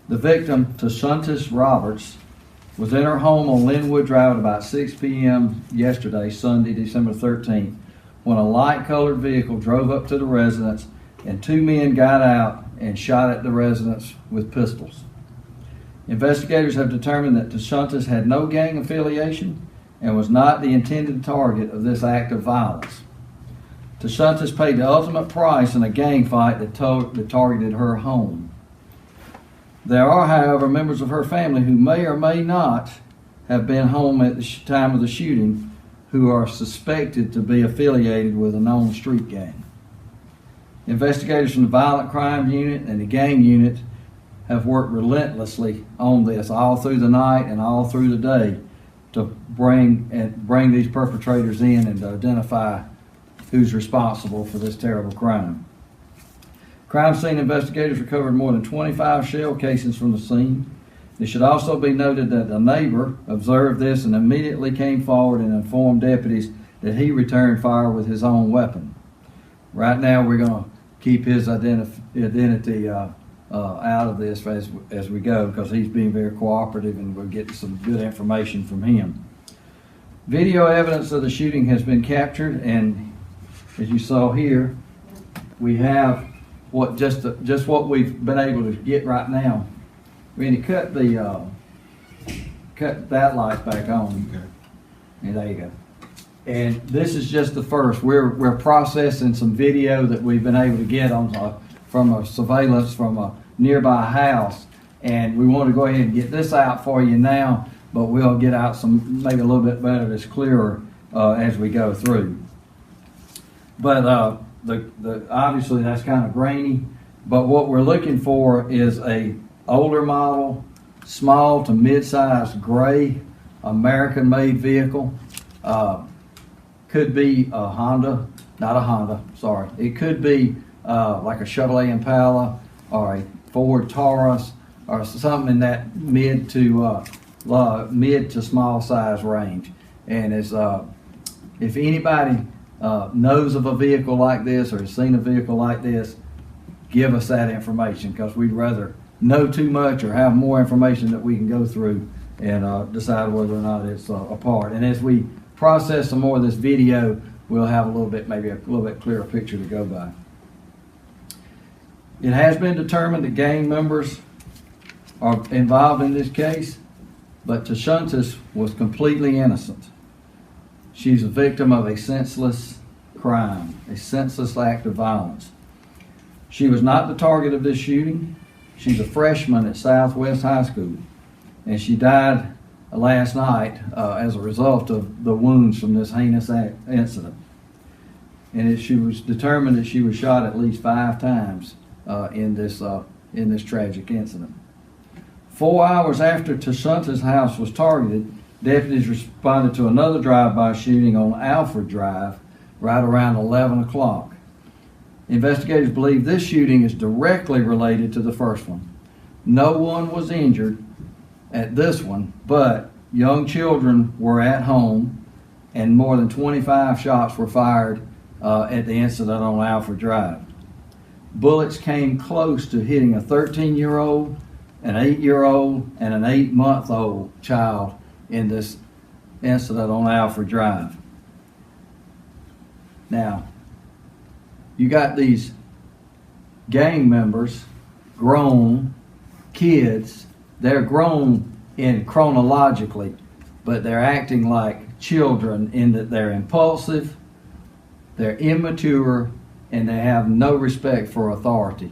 The victim, Tashuntis Roberts, was in her home on Linwood Drive at about 6 p.m. yesterday, Sunday, December 13th, when a light-colored vehicle drove up to the residence and two men got out and shot at the residence with pistols. Investigators have determined that Tashuntis had no gang affiliation and was not the intended target of this act of violence. Tashuntis paid the ultimate price in a gang fight that targeted her home. There are, however, members of her family who may or may not have been home at the time of the shooting who are suspected to be affiliated with a known street gang. Investigators from the Violent Crime Unit and the Gang Unit have worked relentlessly on this all through the night and all through the day to bring these perpetrators in and to identify who's responsible for this terrible crime. Crime scene investigators recovered more than 25 shell casings from the scene. It should also be noted that a neighbor observed this and immediately came forward and informed deputies that he returned fire with his own weapon. Right now, we're going to keep his identity out of this as we go, because he's being very cooperative and we're getting some good information from him. Video evidence of the shooting has been captured, and as you saw here, we have just what we've been able to get right now. Randy, cut that light back on. Okay. And there you go. And this is just the first. We're processing some video that we've been able to get on from a surveillance from a nearby house, and we want to go ahead and get this out for you now, but we'll get out some maybe a little bit better, that's clearer as we go through. But obviously that's kind of grainy, but what we're looking for is a older model, small to mid-sized gray American-made vehicle. Could be a Honda, not a Honda, sorry. It could be like a Chevrolet Impala or a Ford Taurus or something in that mid to small size range. And it's, if anybody knows of a vehicle like this or has seen a vehicle like this, give us that information, because we'd rather know too much or have more information that we can go through and decide whether or not it's a part. And as we process some more of this video, we'll have maybe a little bit clearer picture to go by. It has been determined that gang members are involved in this case, but Tashuntis was completely innocent. She's a victim of a senseless crime, a senseless act of violence. She was not the target of this shooting. She's a freshman at Southwest High School, and she died last night as a result of the wounds from this heinous incident. And she was determined that she was shot at least 5 times in this tragic incident. 4 hours after Tashuntis' house was targeted, deputies responded to another drive-by shooting on Alfred Drive right around 11 o'clock. Investigators believe this shooting is directly related to the first one. No one was injured at this one, but young children were at home and more than 25 shots were fired at the incident on Alfred Drive. Bullets came close to hitting a 13-year-old, an 8-year-old, and an 8-month-old child in this incident on Alfred Drive. Now, you got these gang members, grown kids. They're grown in chronologically, but they're acting like children in that they're impulsive, they're immature, and they have no respect for authority.